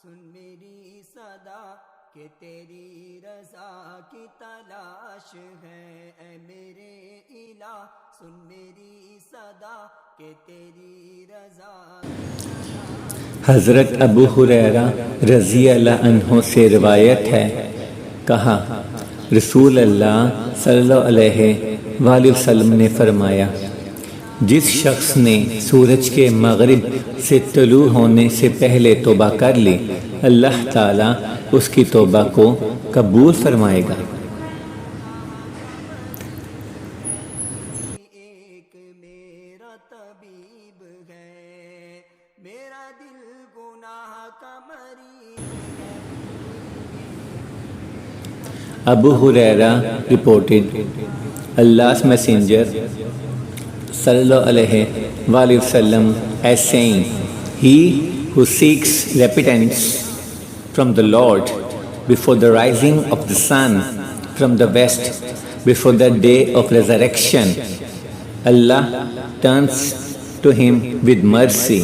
سن میری صدا کہ تیری رضا کی تلاش ہے، اے میرے الہ سن میری صدا کہ تیری رضا حضرت ابو ہریرہ رضی اللہ عنہ سے روایت ہے، کہا رسول اللہ صلی اللہ علیہ وآلہ وسلم نے فرمایا، جس شخص نے سورج کے مغرب سے طلوع ہونے سے پہلے توبہ کر لی، اللہ تعالیٰ اس کی توبہ کو قبول فرمائے گا۔ ایک میرا طبیب ہے، میرا دل گناہ کا مریض Abu Huraira reported, Allah's Messenger sallallahu alaihi wasallam as saying, he who seeks repentance from the Lord before the rising of the sun from the west, before the day of resurrection, Allah turns to him with mercy